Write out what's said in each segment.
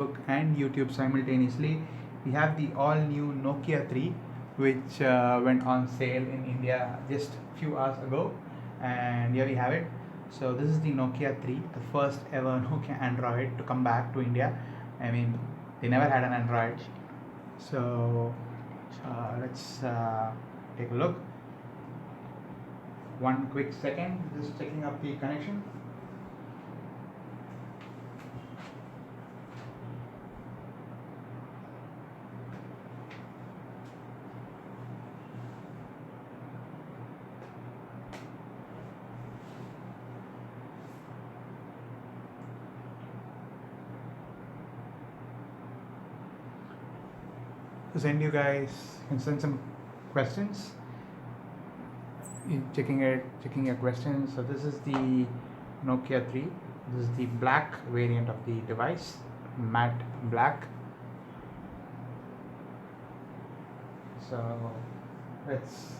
and YouTube simultaneously. We have the all new Nokia 3, which went on sale in India just a few hours ago, and here we have it. So this is the Nokia 3, the first ever Nokia Android to come back to India. I mean, they never had an Android. So let's take a look. One quick second, just checking up the connection. To send you guys, can send some questions. Checking your questions. So this is the Nokia 3. This is the black variant of the device, matte black. So let's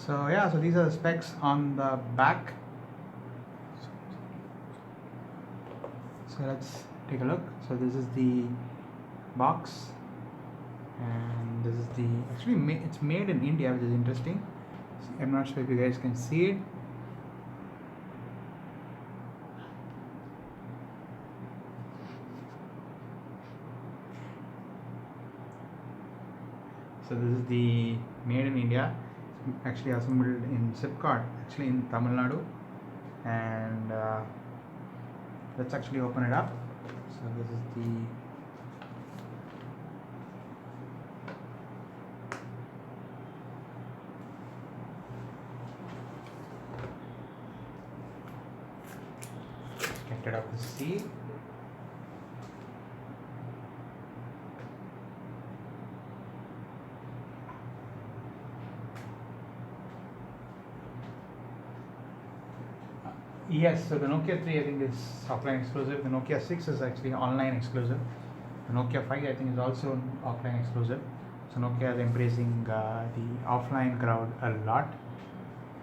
so yeah, so these are the specs on the back. So let's take a look. So this is the box, and this is the it's made in India, which is interesting. I'm not sure if you guys can see it. So this is the made in India. It's actually assembled in Zipcart, actually in Tamil Nadu, and let's actually open it up. So this is the get it out the sea. Yes, so the Nokia 3 I think is offline exclusive. The Nokia 6 is actually online exclusive. The Nokia 5 I think is also offline exclusive. So Nokia is embracing the offline crowd a lot.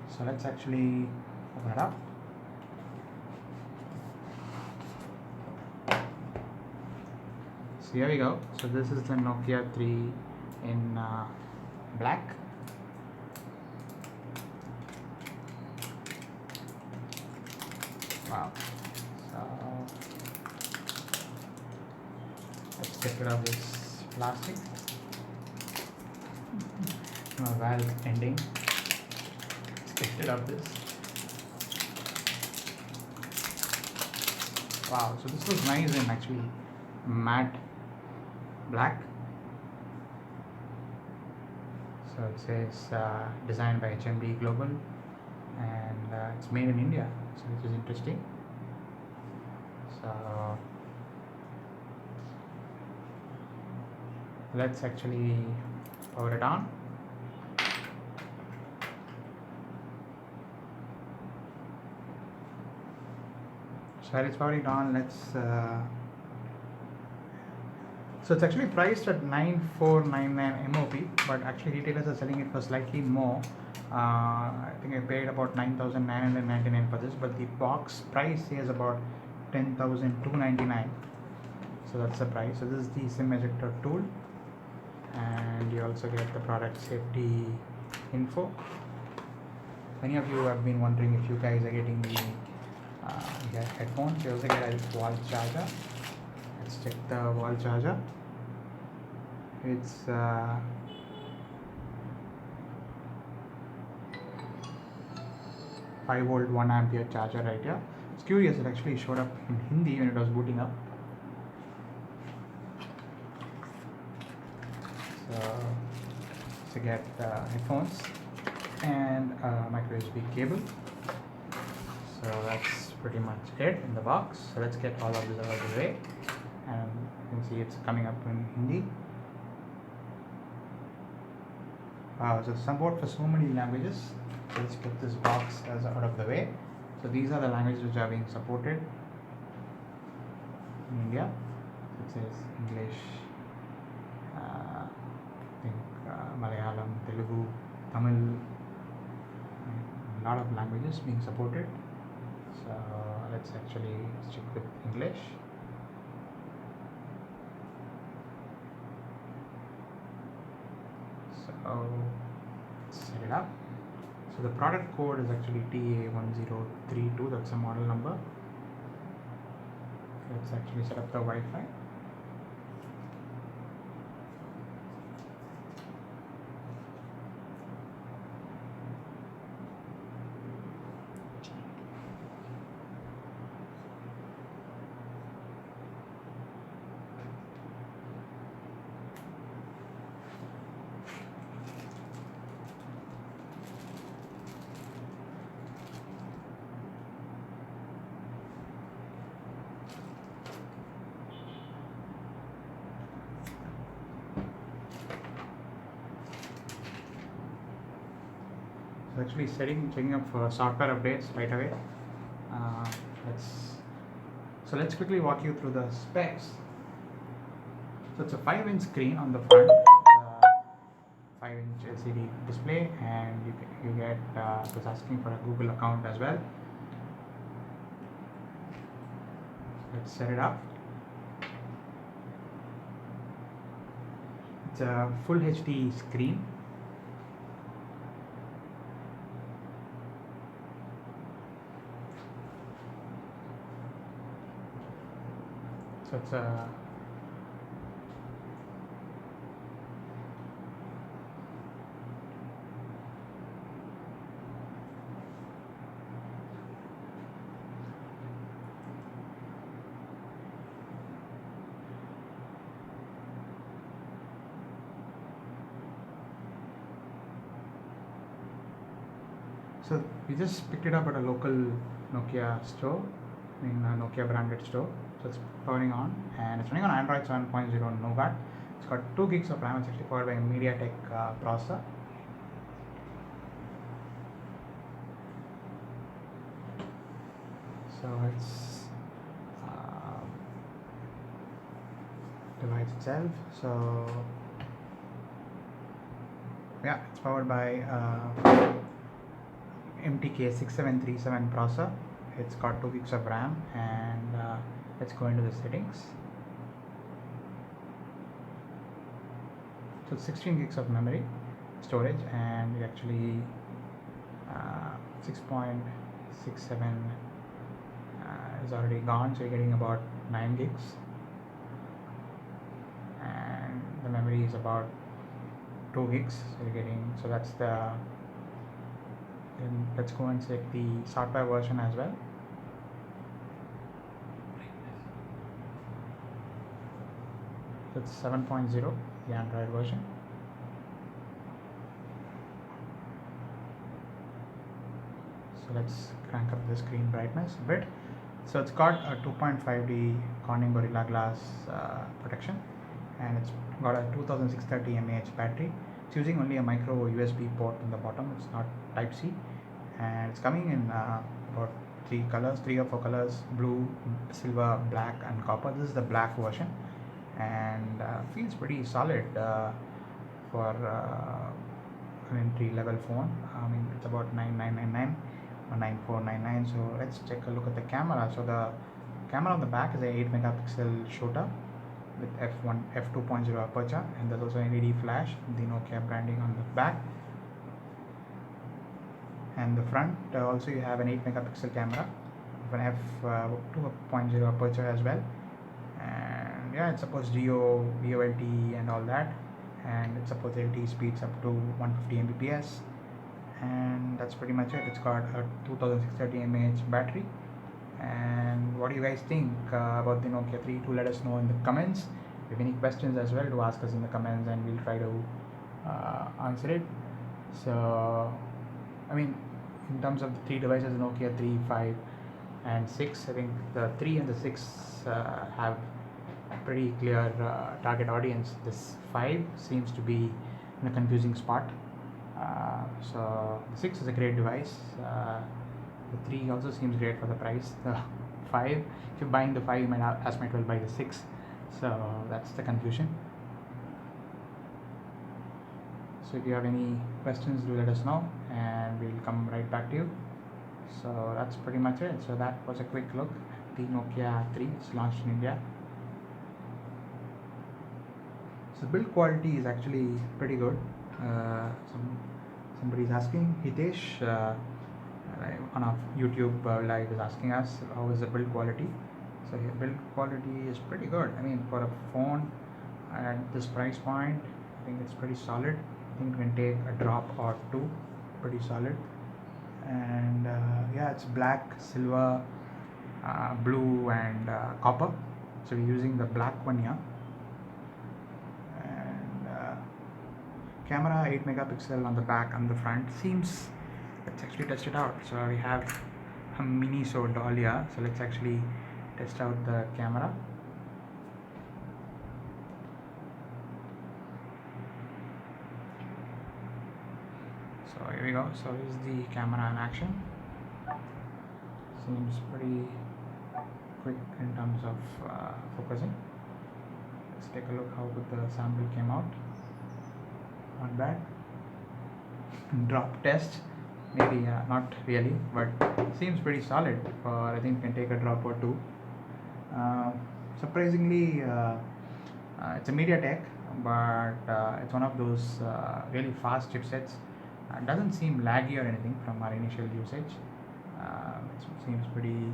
So let's actually open it up. So here we go. So this is the Nokia 3 in black. Wow. So let's get rid of this plastic. Valve ending. Let's get rid of this. Wow, so this was nice and actually matte black. So it says designed by HMD Global, and it's made in India, so which is interesting. So let's actually power it on. So it's powering on. Let's so it's actually priced at 9499 MOP, but actually retailers are selling it for slightly more. I think I paid about 9999 for this, but the box price is about 10,299. So that's the price. So this is the SIM ejector tool, and you also get the product safety info. Many of you have been wondering if you guys are getting the headphones. You also get a wall charger. Let's check the wall charger. It's 5-volt 1 ampere charger right here. It's curious, it actually showed up in Hindi when it was booting up. So get headphones and a micro USB cable. So that's pretty much it in the box. So let's get all of this out of the way, and you can see it's coming up in Hindi. Wow, so support for so many languages. So let's get this box out of the way. So these are the languages which are being supported in India. It says English, I think Malayalam, Telugu, Tamil, a lot of languages being supported. So let's actually stick with English. So set it up. So the product code is actually TA1032, that's a model number. Let's actually set up the Wi-Fi. So actually checking up for software updates right away. Uh, let's quickly walk you through the specs. So it's a 5-inch screen on the front, 5-inch LCD display, and you get it was asking for a Google account as well. Let's set it up. It's a full HD screen. So it's a So we just picked it up at a local Nokia store, Nokia branded store. So it's powering on, and it's running on Android 7.0 Nougat. It's got 2 gigs of RAM. It's actually powered by a MediaTek processor. So it's device itself. So yeah, it's powered by MTK 6737 processor. It's got 2 gigs of RAM, and let's go into the settings. So 16 gigs of memory storage, and it actually 6.67 is already gone, so you're getting about 9 gigs, and the memory is about 2 gigs, so you're getting, so that's the. Then let's go and check the software version as well. That's 7.0, the Android version. So let's crank up the screen brightness a bit. So it's got a 2.5D Corning Gorilla Glass protection, and it's got a 2630 mAh battery. It's using only a micro USB port on the bottom. It's not Type-C, and it's coming in about 3 or 4 colors: blue, silver, black, and copper. This is the black version, and feels pretty solid for an entry level phone. It's about 9999 or 9499. So let's take a look at the camera. So the camera on the back is a 8 megapixel shooter with f2.0 aperture, and there's also an LED flash, the Nokia branding on the back. And the front also you have an 8 megapixel camera with an f2.0 aperture as well, and yeah, it supports DO, VoLT and all that, and it supports LTE speeds up to 150 Mbps, and that's pretty much it. It's got a 2630 mAh battery. And what do you guys think about the Nokia 3? Do let us know in the comments. If you have any questions as well, do ask us in the comments, and we'll try to answer it. So in terms of the 3 devices, Nokia 3, 5 and 6, I think the 3 and the 6 have a pretty clear target audience. This 5 seems to be in a confusing spot. So the 6 is a great device. The 3 also seems great for the price. The 5, if you're buying the 5, you might as might well buy the 6. So that's the confusion. So if you have any questions, do let us know and we'll come right back to you. So that's pretty much it. So that was a quick look at the Nokia 3. It's launched in India. So build quality is actually pretty good. Somebody's asking, Hitesh, on our YouTube live is asking us how is the build quality. So here build quality is pretty good. I mean, for a phone at this price point, I think it's pretty solid. I think you can take a drop or two, pretty solid. And yeah, it's black, silver, blue, and copper. So we're using the black one here. And camera 8 megapixel on the back and the front. Seems, let's actually test it out. So we have a mini doll here. So let's actually test out the camera. So here we go. So this is the camera in action. Seems pretty quick in terms of focusing. Let's take a look how good the sample came out. Not bad. Drop test, maybe not really, but seems pretty solid. For I think you can take a drop or two. Surprisingly, it's a MediaTek, but it's one of those really fast chipsets. It doesn't seem laggy or anything from our initial usage. It seems pretty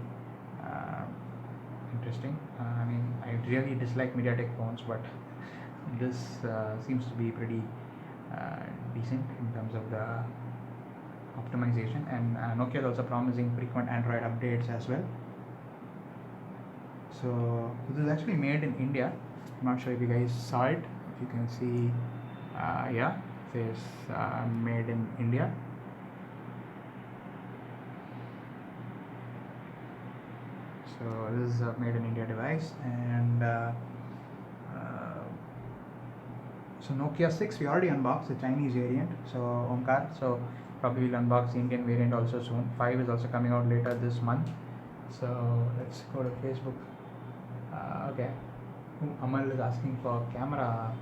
interesting. I mean, I really dislike MediaTek phones, but this seems to be pretty decent in terms of the optimization. And Nokia is also promising frequent Android updates as well. So this is actually made in India. I'm not sure if you guys saw it. If you can see, yeah, it says made in India. So this is a made in India device. And so Nokia 6 we already unboxed the Chinese variant, so Omkar, so probably we'll unbox the Indian variant also soon. 5 is also coming out later this month. So let's go to Facebook. Okay, Amal is asking for camera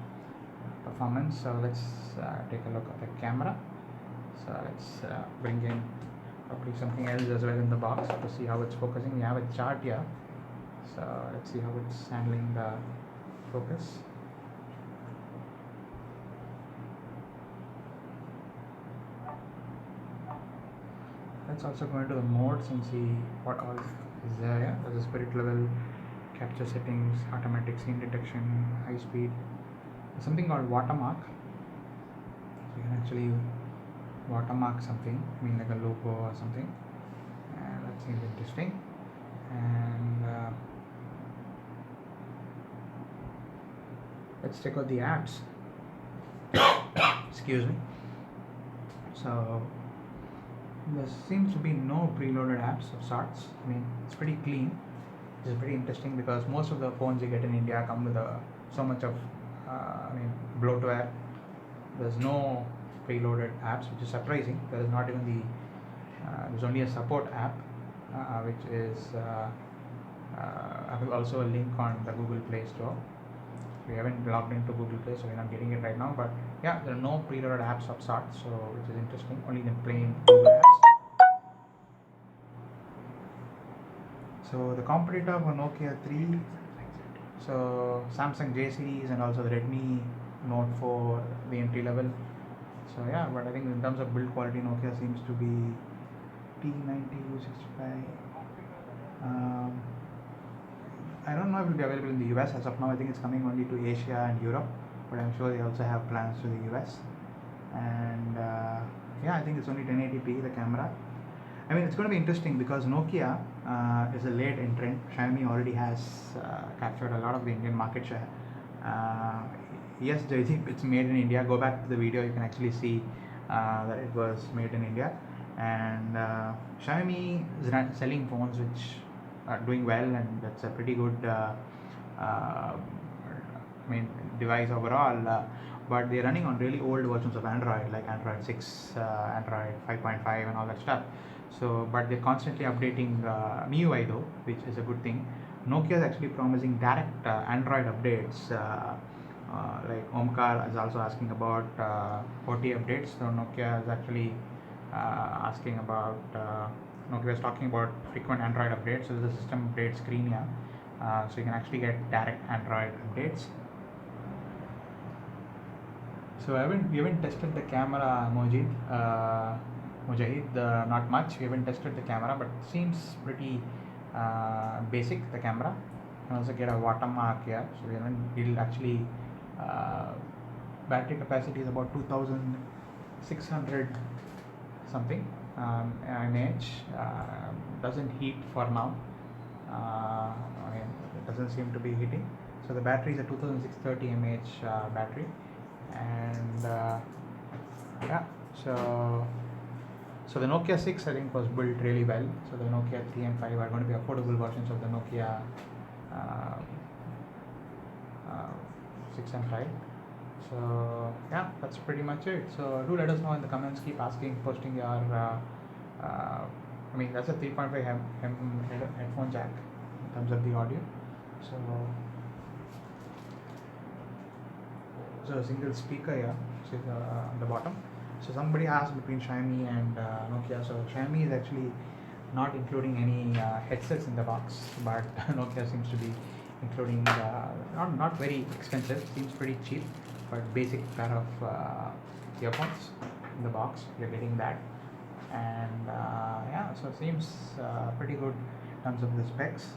performance, so let's take a look at the camera. So let's bring in probably something else as well in the box to see how it's focusing. We have a chart here, so let's see how it's handling the focus. Let's also go into the modes and see what all is there. Yeah, there's a spirit level, capture settings, automatic scene detection, high speed. There's something called watermark. So you can actually watermark something, I mean like a logo or something. And that seems interesting. And let's check out the apps. Excuse me. So there seems to be no preloaded apps of sorts. I mean, it's pretty clean. This is pretty interesting because most of the phones you get in India come with so much of bloatware. There's no preloaded apps, which is surprising. There is not even there's only a support app, which is I will also a link on the Google Play Store. We haven't logged into Google Play, so we're not getting it right now. But yeah, there are no preloaded apps of sorts, so which is interesting. Only the plain Google apps. So the competitor for Nokia 3, so Samsung J series and also the Redmi Note 4, the entry level. So yeah, but I think in terms of build quality, Nokia seems to be T90U65. I don't know if it will be available in the US as of now. I think it's coming only to Asia and Europe, but I'm sure they also have plans to the US. And yeah, I think it's only 1080p the camera. I mean, it's going to be interesting because Nokia is a late entrant. Xiaomi already has captured a lot of the Indian market share. Yes, Jaydeep, it's made in India. Go back to the video, you can actually see that it was made in India. And Xiaomi is selling phones which are doing well, and that's a pretty good device overall. But they're running on really old versions of Android, like Android 6, Android 5.5, and all that stuff. So, but they're constantly updating MIUI though, which is a good thing. Nokia is actually promising direct Android updates. Like Omkar is also asking about OT updates. So Nokia is actually asking about. Nokia is talking about frequent Android updates. So there's a system update screen here. So you can actually get direct Android updates. So we haven't tested the camera, Mujahid, not much. We haven't tested the camera, but it seems pretty basic. The camera. You can also get a watermark here. So we'll actually battery capacity is about 2,600 something mAh. Doesn't heat for now. I mean, it doesn't seem to be heating. So the battery is a 2630 mAh battery, and yeah. So the Nokia 6 I think was built really well. So the Nokia 3 and 5 are going to be affordable versions of the Nokia 6 and 5. So yeah, that's pretty much it. So do let us know in the comments. Keep asking, posting your. I mean, that's a 3.5 headphone jack in terms of the audio. So a single speaker here, which is on the bottom. So somebody asked between Xiaomi and Nokia. So Xiaomi is actually not including any headsets in the box, but Nokia seems to be including not very expensive, seems pretty cheap, but basic pair of earphones in the box. You're getting that, and yeah, so it seems pretty good in terms of the specs.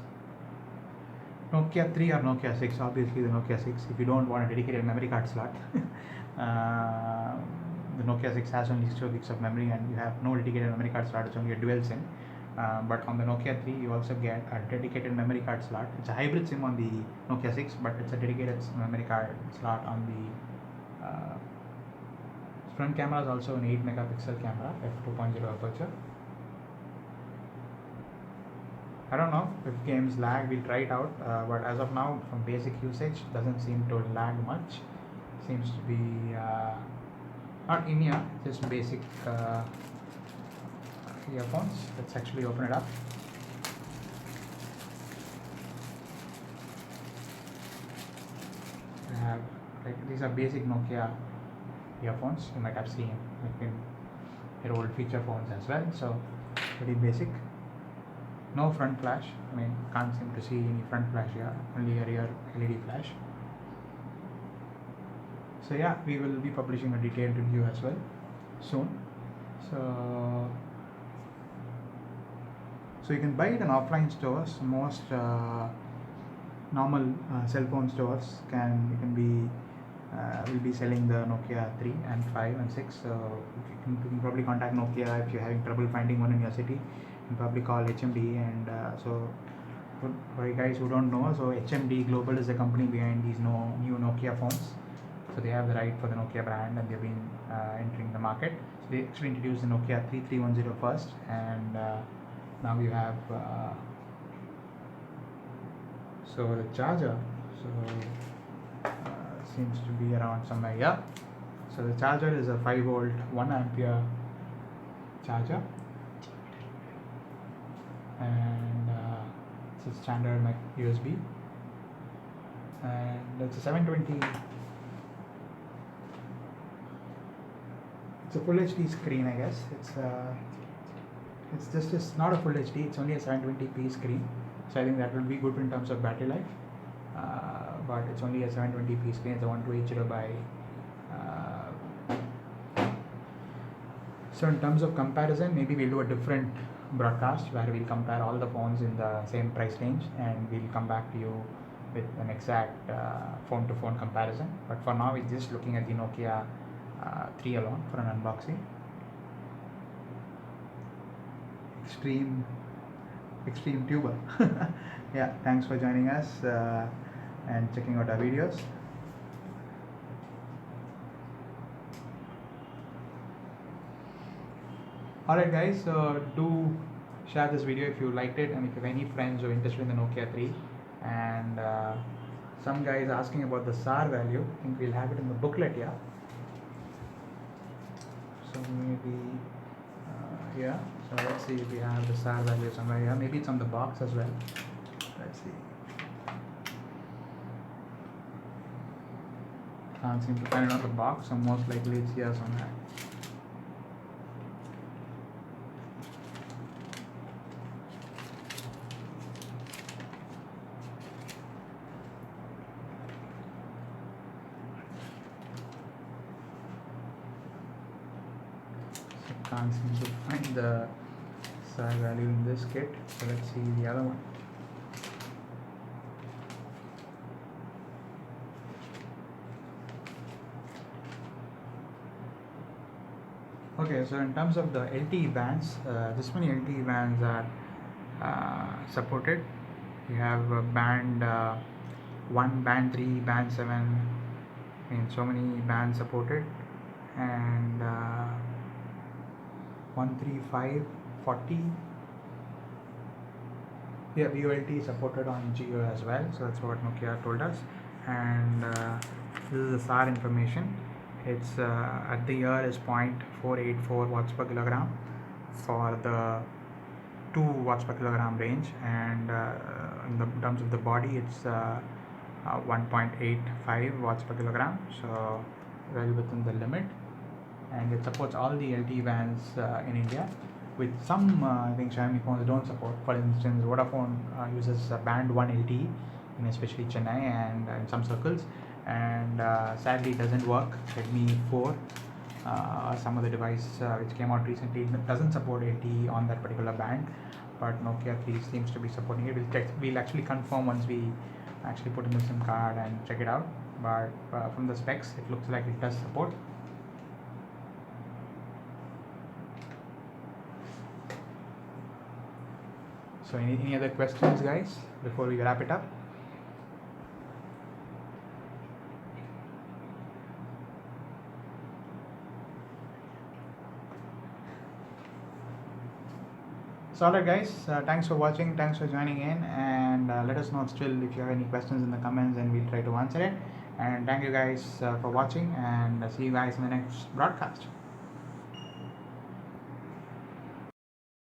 Nokia 3 or Nokia 6, obviously the Nokia 6 if you don't want a dedicated memory card slot. The Nokia 6 has only 6 gigs of memory and you have no dedicated memory card slot, it's only a dual SIM. But on the Nokia 3 you also get a dedicated memory card slot. It's a hybrid SIM on the Nokia 6, but it's a dedicated memory card slot on the front camera is also an 8 megapixel camera, f2.0 aperture. I don't know if games lag, we'll try it out, but as of now from basic usage doesn't seem to lag much. Seems to be not in here, just basic earphones. Let's actually open it up. We have, like, these are basic Nokia earphones. You might have seen like in your old feature phones as well, so pretty basic. No front flash, I mean, can't seem to see any front flash here, only a rear LED flash. So yeah, we will be publishing a detailed review as well soon. So you can buy it in offline stores. Most normal cell phone stores will be selling the Nokia 3 and 5 and 6. So you can probably contact Nokia if you're having trouble finding one in your city. You can probably call HMD, and so for you guys who don't know, so HMD Global is the company behind these new Nokia phones. So they have the right for the Nokia brand, and they've been entering the market. So they actually introduced the Nokia 3310 first, and now you have so the charger. So seems to be around somewhere here. So the charger is a 5 volt 1 ampere charger, and it's a standard USB, and it's a 720. It's a full HD screen, I guess. It's not a full HD. It's only a 720p screen, so I think that will be good in terms of battery life. But it's only a 720p screen. It's a 1280 by. So in terms of comparison, maybe we'll do a different broadcast where we'll compare all the phones in the same price range, and we'll come back to you with an exact phone-to-phone comparison. But for now, we're just looking at the Nokia 3 alone for an unboxing. Extreme tuber. Yeah, thanks for joining us and checking out our videos. Alright guys, so do share this video if you liked it, and if you have any friends who are interested in the Nokia 3, and some guys asking about the SAR value. I think we'll have it in the booklet here. So maybe yeah, So let's see if we have the SAR value somewhere here. Maybe it's on the box as well. Let's see. Can't seem to find it on the box, so most likely it's here somewhere. So can't seem to find the SAR value in this kit. So let's see the other one. Okay, so in terms of the LTE bands, this many LTE bands are supported. You have band 1, band 3, band 7, and so many bands supported, and 135, 40. Yeah, VoLT is supported on Geo as well, so that's what Nokia told us. And this is the SAR information. It's at the ear is 0.484 watts per kilogram for the 2 watts per kilogram range, and in the terms of the body, it's 1.85 watts per kilogram, so well within the limit. And it supports all the LTE bands in India, with some I think Xiaomi phones don't support. For instance, Vodafone uses band 1 LTE in especially Chennai and in some circles, and sadly it doesn't work. Redmi 4 some of the device which came out recently doesn't support LTE on that particular band, but Nokia 3 seems to be supporting it. We'll actually confirm once we actually put in the SIM card and check it out, but from the specs it looks like it does support. So any other questions, guys, before we wrap it up? So alright guys, thanks for watching, thanks for joining in, and let us know still if you have any questions in the comments, and we'll try to answer it. And thank you guys for watching, and see you guys in the next broadcast.